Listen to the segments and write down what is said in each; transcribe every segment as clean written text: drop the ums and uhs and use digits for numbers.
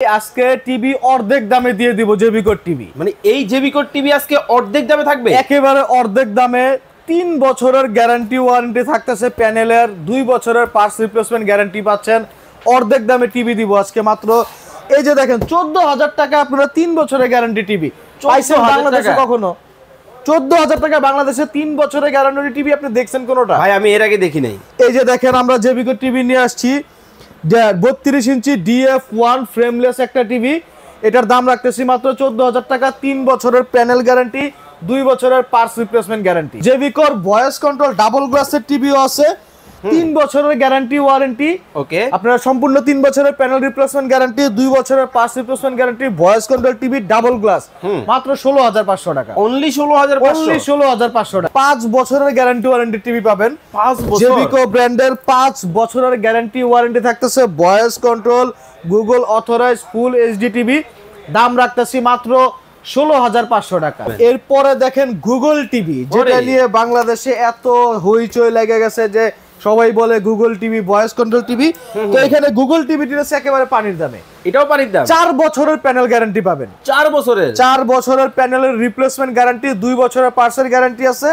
আজকে টিভি অর্ধেক দামে দিয়ে দিব জেবিকোর টিভি। মানে এই জেবিকোর টিভি আজকে অর্ধেক দামে থাকবে, একেবারে অর্ধেক দামে। 3 বছরের গ্যারান্টি ওয়ারেন্টি থাকতেছে, প্যানেলের 2 বছরের পার্টস রিপ্লেসমেন্ট গ্যারান্টি পাচ্ছেন। অর্ধেক দামে টিভি দিব আজকে মাত্র। এই যে দেখেন 14,000 টাকা আপনারা 3 বছরের গ্যারান্টি টিভি পাইছেন বাংলাদেশে কখনো? 14,000 টাকা বাংলাদেশে 3 বছরের গ্যারান্টি টিভি আপনি দেখছেন কোনোটা? ভাই আমি এর আগে দেখি নাই। এই যে দেখেন আমরা জেবিকো টিভি নিয়ে আসছি, 32 ইঞ্চি DF1 ফ্রেমলেস একটা টিভি। এটার দাম রাখতেছি মাত্র 14,000 টাকা, 3 বছরের প্যানেল গ্যারান্টি, 2 বছরের পার্টস রিপ্লেসমেন্ট গ্যারান্টি। জেবিকোর ভয়েস কন্ট্রোল ডাবল গ্লাসের টিভিও আছে, 3 বছরের গ্যারান্টি ওয়ারেন্টি। ওকে, আপনারা সম্পূর্ণ 3 বছরের প্যানেল রিপ্লেসমেন্ট গ্যারান্টি, 2 বছরের parts replacement guarantee. Voice control TV double glass মাত্র 16,500 টাকা। অনলি 16,500 টাকা। 5 বছরের গ্যারান্টি ওয়ারেন্টি টিভি পাবেন। 5 বছর জেবিকো ব্র্যান্ডের 5 বছরের গ্যারান্টি ওয়ারেন্টি থাকতেছে। Voice control Google authorize full HD TV, দাম রাখতেছি মাত্র 16,500 টাকা। এরপরে দেখেন গুগল টিভি, যেটা নিয়ে বাংলাদেশে এত হইচই লেগে গেছে যে সবাই বলে Google TV voice control TV. তো এখানে গুগল টিভিটি আছে একেবারে পানির দামে। এটাও পানির দাম। 4 বছরের প্যানেল গ্যারান্টি পাবেন। 4 বছরের 4 বছরের প্যানেলের রিপ্লেসমেন্ট গ্যারান্টি, 2 বছরের পার্টসের গ্যারান্টি আছে।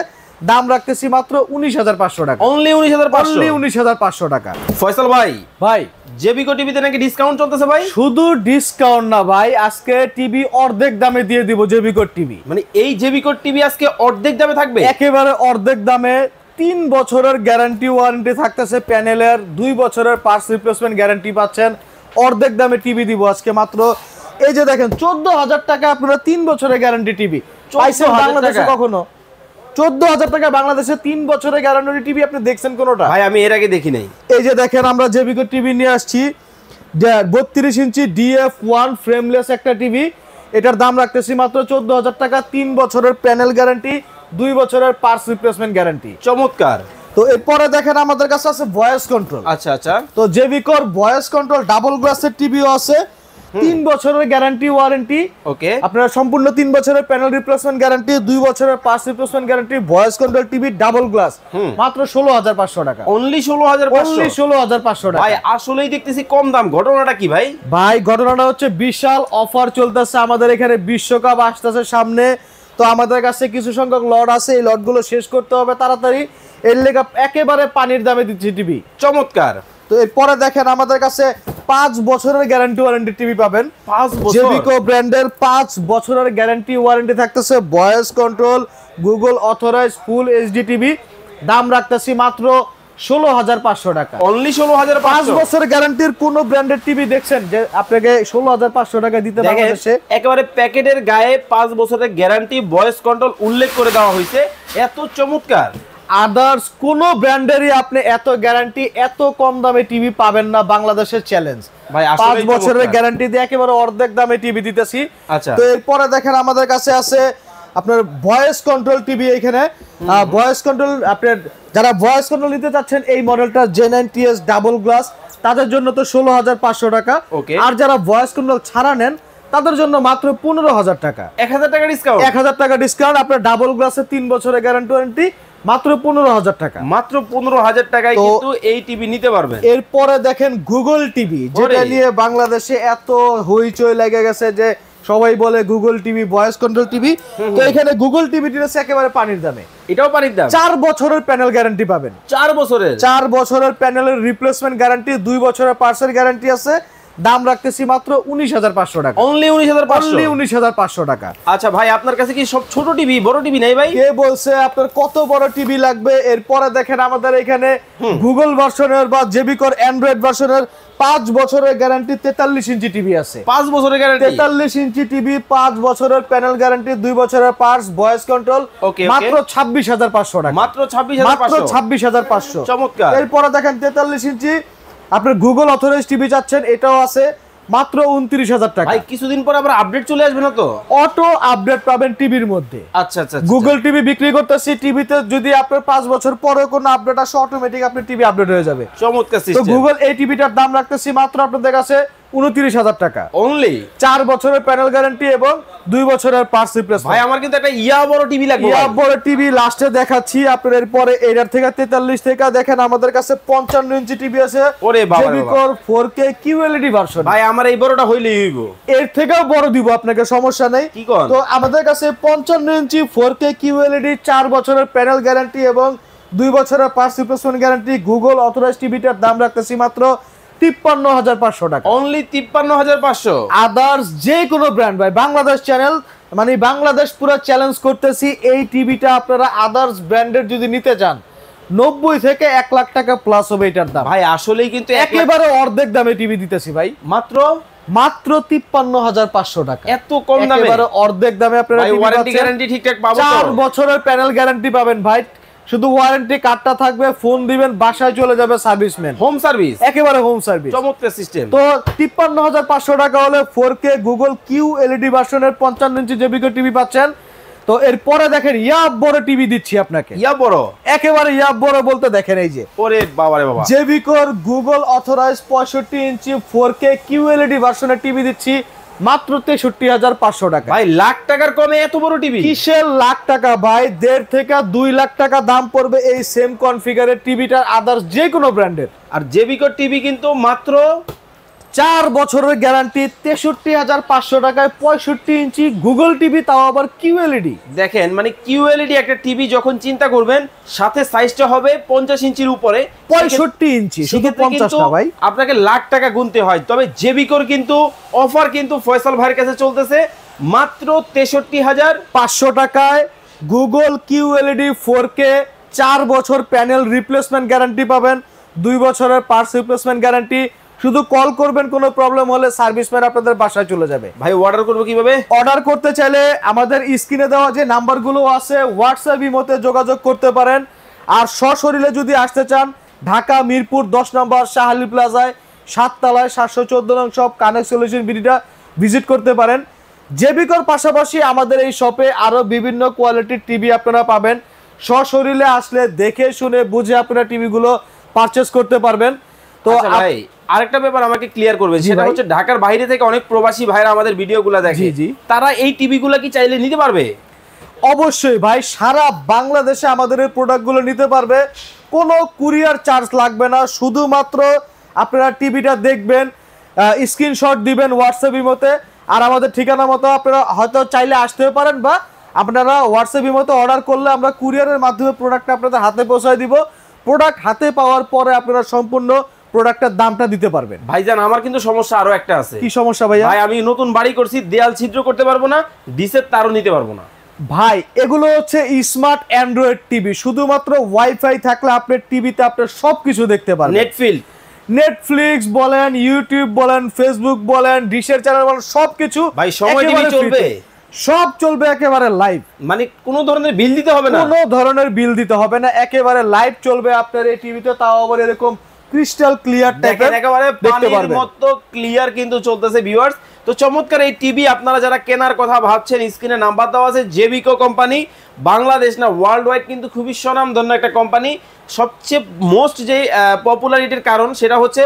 দাম রাখতেছি মাত্র 19,500 টাকা। অনলি 19,500 টাকা। ফয়সাল ভাই জেবিকো টিভিতে নাকি ডিসকাউন্ট চলতেছে ভাই? শুধু ডিসকাউন্ট না ভাই, আজকে টিভি অর্ধেক দামে দিয়ে দিব জেবিকো টিভি। মানে এই জেবিকো টিভি আজকে অর্ধেক দামে থাকবে, একেবারে অর্ধেক দামে। 3 বছরের গ্যারান্টি ওয়ারেন্টি থাকতেছে, প্যানেলের 2 বছরের পার্টস রিপ্লেসমেন্ট গ্যারান্টি পাচ্ছেন। অর্ধেক দামে টিভি দিব আজকে মাত্র। এই যে দেখেন 14,000 টাকা আপনারা 3 বছরের গ্যারান্টি টিভি পাইছেন বাংলাদেশে কখনো? 14,000 টাকা বাংলাদেশে 3 বছরের গ্যারান্টি টিভি আপনি দেখছেন কোনোটা? ভাই আমি এর আগে দেখি নাই। এই যে দেখেন আমরা জেবিকো টিভি নিয়ে আসছি, 32 ইঞ্চি DF1 ফ্রেমলেস একটা টিভি। এটার দাম রাখতেছি মাত্র 14,000 টাকা, 3 বছরের প্যানেল গ্যারান্টি, 2 বছরের পার্টস রিপ্লেসমেন্ট গ্যারান্টি। চমৎকার। তো এরপরে দেখেন আমাদের কাছে আছে ভয়েস কন্ট্রোল। আচ্ছা, তো জেবিকোর ভয়েস কন্ট্রোল ডাবল গ্লাসের টিভিও আছে, 3 বছরের গ্যারান্টি ওয়ারেন্টি। ওকে, আপনারা সম্পূর্ণ 3 বছরের প্যানেল রিপ্লেসমেন্ট গ্যারান্টি, 2 বছরের parts replacement guarantee. Voice control TV double glass মাত্র 16,500 টাকা। অনলি 16,500 টাকা। ভাই আসলেই দেখতেছি কম দাম, ঘটনাটা কি ভাই? ভাই ঘটনাটা হচ্ছে বিশাল অফার চলতেছে আমাদের এখানে, বিশ্বকাপ আসতেছে সামনে। তো আমাদের কাছে কিছু সংখ্যক লট আছে, এই লটগুলো শেষ করতে হবে তাড়াতাড়ি। এর লেগে একেবারে পানির দামে দিচ্ছি টিভি। চমৎকার। তো এরপরে দেখেন আমাদের কাছে 5 বছরের গ্যারান্টি ওয়ারেন্টি টিভি পাবেন। 5 বছর জেবিকো ব্র্যান্ডের 5 বছরের গ্যারান্টি ওয়ারেন্টি থাকতেছে। Voice control Google authorize full HD TV, দাম রাখতেছি মাত্র 16,500 টাকা। অনলি 16,500। 5 বছরের গ্যারান্টির কোন ব্র্যান্ডের টিভি দেখছেন যে আপনাকে 16,500 টাকা দিতে বাংলাদেশে? একেবারে প্যাকেটের গায়ে 5 বছরের গ্যারান্টি, ভয়েস কন্ট্রোল উল্লেখ করে দেওয়া হয়েছে। এত চমৎকার। আদার্স কোন ব্র্যান্ডেরই আপনি এত গ্যারান্টি এত কম দামে টিভি পাবেন না, বাংলাদেশের চ্যালেঞ্জ ভাই। 5 বছরের গ্যারান্টি দিয়ে একেবারে অর্ধেক দামে টিভি দিতেছি। আচ্ছা, তো এরপরে দেখেন আমাদের কাছে আছে আপনার ভয়েস কন্ট্রোল টিভি। এখানে ভয়েস কন্ট্রোল, আপনার যারা ভয়েস কন্ট্রোল নিতে চাচ্ছেন এই মডেলটা J9TS ডাবল গ্লাস, তাদের জন্য তো 16,500 টাকা। আর যারা ভয়েস কন্ট্রোল ছাড়া নেন তাদের জন্য মাত্র 15,000 টাকা। 1,000 টাকা ডিসকাউন্ট। 1,000 টাকা ডিসকাউন্ট। আপনার ডাবল গ্লাসে 3 বছরের গ্যারান্টি ওয়ারেন্টি, মাত্র 15,000 টাকা। মাত্র 15,000 টাকায় কিন্তু এই টিভি নিতে পারবেন। এরপরে দেখেন গুগল টিভি, যেটা নিয়ে বাংলাদেশে এত হইচই লেগে গেছে যে সবাই বলে Google TV voice control TV. তো এখানে গুগল টিভিটি আছে একেবারে পানির দামে। এটাও পানির দাম। 4 বছরের প্যানেল গ্যারান্টি পাবেন। 4 বছরের 4 বছরের প্যানেলের রিপ্লেসমেন্ট গ্যারান্টি, 2 বছরের পার্টসের গ্যারান্টি আছে। দাম রাখতেছি মাত্র 19,500 টাকা। অনলি 19,500 টাকা। আচ্ছা ভাই, আপনার কাছে কি সব ছোট টিভি, বড় টিভি নাই ভাই? কে বলছে আপনার কত বড় টিভি লাগবে? এরপরে দেখেন আমাদের এখানে গুগল ভার্সনের বা জেবিকোর অ্যান্ড্রয়েড ভার্সনের 5 বছরের গ্যারান্টি 43 ইঞ্চি টিভি আছে। 5 বছরের গ্যারান্টি, 43 ইঞ্চি টিভি, 5 বছরের প্যানেল গ্যারান্টি, 2 বছরের পার্টস, ভয়েস কন্ট্রোল, মাত্র 26,500 টাকা। মাত্র 26,500। চমৎকার। এরপরে দেখেন 43 ইঞ্চি আপনার গুগল অথরাইজ টিভি চাচ্ছেন, এটাও আছে মাত্র 29,000 টাকা। ভাই কিছুদিন পর আবার আপডেট চলে আসবে না তো? অটো আপডেট পাবেন টিভির মধ্যে। আচ্ছা, গুগল টিভি বিক্রি করতেছি, টিভিতে যদি আপনার 5 বছর পরে কোনো আপডেট আসে অটোমেটিক আপনার টিভি আপডেট হয়ে যাবে। চমৎকার তো সিস্টেম। গুগল এই টিভিটার দাম রাখতেছি মাত্র আপনাদের কাছে 29,000 টাকা অনলি। 4 বছরের প্যানেল গ্যারান্টি এবং 2 বছরের পার্টস রিপ্লেসমেন্ট। ভাই আমার কিন্তু একটা বড় টিভি লাগবে। বড় টিভি লাস্টে দেখাচ্ছি আপনার। এরপরে এটার থেকে 43 থেকে দেখেন আমাদের কাছে 55 ইঞ্চি টিভি আছে। ওরে বাবা, জেবিকর 4K QLED ভার্সন। ভাই আমার এই বড়টা হইলেই হইব। এর থেকেও বড় দিব আপনাকে, সমস্যা নেই। তো আমাদের কাছে 55 ইঞ্চি 4K QLED 4 বছরের প্যানেল গ্যারান্টি এবং 2 বছরের parts replacement guarantee Google authorized টিভিটার দাম রাখতেছি মাত্র 53,500 টাকা। অনলি 53,500। আদার্স যে কোনো ব্র্যান্ড ভাই, বাংলাদেশ চ্যানেল মানে বাংলাদেশ পুরো চ্যালেঞ্জ করতেছি, এই টিভিটা আপনারা আদার্স ব্র্যান্ডের যদি নিতে চান 90 থেকে 1 লাখ টাকা প্লাস হবে এটার দাম। ভাই আসলেই কিন্তু একেবারে অর্ধেক দামে টিভি দিতেছি ভাই, মাত্র 53,500 টাকা। এত কম দামে, একেবারে অর্ধেক দামে আপনারা ওয়ারেন্টি গ্যারান্টি ঠিকঠাক পাবো। 4 বছরের প্যানেল গ্যারান্টি পাবেন ভাই। শুধু ওয়ারেন্টি কার্ডটা থাকবে, ফোন দিবেন, বাসায় চলে যাবে সার্ভিসম্যান, হোম সার্ভিস, একেবারে হোম সার্ভিস। চমৎকার সিস্টেম। তো 53,500 টাকা হলে 4K গুগল QLED ভার্সনের 55 ইঞ্চি জেবিকো টিভি পাচ্ছেন। তো এরপরে দেখেন ইয়াব বড় টিভি দিচ্ছি আপনাকে। ইয়াব বড়, একেবারে ইয়াব বড় বলতে দেখেন এই যে, ওরে বাবা রে বাবা, জেবিকোর গুগল অথরাইজড 65 ইঞ্চি 4K QLED ভার্সনের টিভি দিচ্ছি মাত্র 63,500 টাকা। ভাই লাখ টাকার কমে এত বড় টিভি? কিসের লাখ টাকা ভাই, 1.5 থেকে 2 লাখ টাকা দাম পড়বে এই সেম কনফিগারের টিভিটার আদার্স যে কোনো ব্র্যান্ডের। আর জেবিকো টিভি কিন্তু মাত্র 4 বছরের গ্যারান্টি 63,500 টাকায় 65 ইঞ্চি গুগল টিভি, তাও আবার QLED। দেখেন মানে QLED একটা টিভি যখন চিন্তা করবেন, সাথে সাইজটা হবে 50 ইঞ্চির উপরে, 65 ইঞ্চি, শুধু 50 না ভাই, আপনাকে লাখ টাকা গুনতে হয়। তবে জেবিকোর কিন্তু অফার কিন্তু ফয়সাল ভাইয়ের কাছে চলতেছে মাত্র 63,500 টাকায় গুগল QLED 4K 4 বছর প্যানেল রিপ্লেসমেন্ট গ্যারান্টি পাবেন, 2 বছরের পার্টস রিপ্লেসমেন্ট গ্যারান্টি। শুধু কল করবেন, কোনো প্রবলেম হলে সার্ভিসম্যান আপনাদের বাসায় চলে যাবে। ভাই অর্ডার করব কিভাবে? অর্ডার করতে চাইলে আমাদের স্ক্রিনে দেওয়া যে নাম্বারগুলো আছে হোয়াটসঅ্যাপ ইমোতে যোগাযোগ করতে পারেন। আর সশরীরে যদি আসতে চান, ঢাকা মিরপুর 10 নম্বর শাহালি প্লাজায় 7 তলায় 714 নং শপ কানেক্ট সলিউশন বিডিটা ভিজিট করতে পারেন। জেবিকোর পাশাপাশি আমাদের এই শপে আরো বিভিন্ন কোয়ালিটির টিভি আপনারা পাবেন। সশরীরে আসলে দেখে শুনে বুঝে আপনারা টিভিগুলো পারচেজ করতে পারবেন। তো ভাই আরেকটা ব্যাপার আমাকে ক্লিয়ার করবেন, সেটা হচ্ছে ঢাকার বাইরে থেকে অনেক প্রবাসী ভাইরা আমাদের ভিডিওগুলো দেখে, তারা এই টিভিগুলো কি চাইলে নিতে পারবে? অবশ্যই ভাই, সারা বাংলাদেশে আমাদের এই প্রোডাক্টগুলো নিতে পারবে, কোনো কুরিয়ার চার্জ লাগবে না। শুধুমাত্র আপনারা টিভিটা দেখবেন, স্ক্রিনশট দিবেন হোয়াটসঅ্যাপ ইমোতে, আর আমাদের ঠিকানা মতো আপনারা হয়তো চাইলে আসতেও পারেন, বা আপনারা হোয়াটসঅ্যাপ ইমোতে অর্ডার করলে আমরা কুরিয়ারের মাধ্যমে প্রোডাক্টটা আপনাদের হাতে পৌঁছায় দিব। প্রোডাক্ট হাতে পাওয়ার পরে আপনারা সম্পূর্ণ প্রোডাক্টের দামটা দিতে পারবেন। ভাইজান আমার কিন্তু সমস্যা আরো একটা আছে। কি সমস্যা ভাইয়া? ভাই আমি নতুন বাড়ি করছি, দেয়াল ছিদ্র করতে পারবো না, ডিসের তারও নিতে পারবো না। ভাই এগুলো হচ্ছে স্মার্ট অ্যান্ড্রয়েড টিভি, শুধুমাত্র ওয়াইফাই থাকলে আপনার টিভিতে আপনার সবকিছু দেখতে পারবেন। নেটফ্লিক্স বলেন, ইউটিউব বলেন, ফেসবুক বলেন, ডিশের চ্যানেল বলেন, সবকিছু ভাই সময় টিভি চলবে, সব চলবে একেবারে লাইভ। মানে কোনো ধরনের বিল দিতে হবে না, কোনো ধরনের বিল দিতে হবে না, একেবারে লাইভ চলবে আপনার এই টিভিতে, তাও আবার এরকম ক্রিস্টাল ক্লিয়ার টাইপের, একেবারে পানির মতো ক্লিয়ার কিন্তু চলতেছে ভিউয়ার্স। তো চমৎকার এই টিভি আপনারা যারা কেনার কথা ভাবছেন, স্ক্রিনে নাম্বার দেওয়া আছে। জেবিকো কোম্পানি বাংলাদেশ না ওয়ার্ল্ড ওয়াইড কিন্তু খুবই স্বনামধন্য একটা কোম্পানি। সবচেয়ে মোস্ট যে পপুলারিটির কারণ সেটা হচ্ছে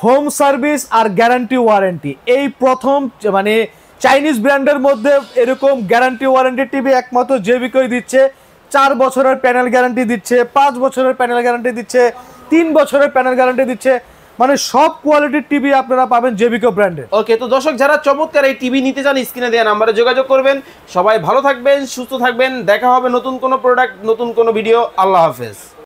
হোম সার্ভিস আর গ্যারান্টি ওয়ারেন্টি। এই প্রথম মানে চাইনিজ ব্র্যান্ডের মধ্যে এরকম গ্যারান্টি ওয়ারেন্টি টিভি একমাত্র জেবিকোই দিচ্ছে। 4 বছরের প্যানেল গ্যারান্টি দিচ্ছে, 5 বছরের প্যানেল গ্যারান্টি দিচ্ছে, 3 বছরের প্যানেল গ্যারান্টি দিচ্ছে, মানে সব কোয়ালিটির টিভি আপনারা পাবেন জেবিকো ব্র্যান্ডের। ওকে, তো দর্শক যারা চমৎকার এই টিভি নিতে চান, স্ক্রিনে দেওয়া নাম্বারে যোগাযোগ করবেন। সবাই ভালো থাকবেন, সুস্থ থাকবেন, দেখা হবে নতুন কোনো প্রোডাক্ট, নতুন কোনো ভিডিও। আল্লাহ হাফেজ।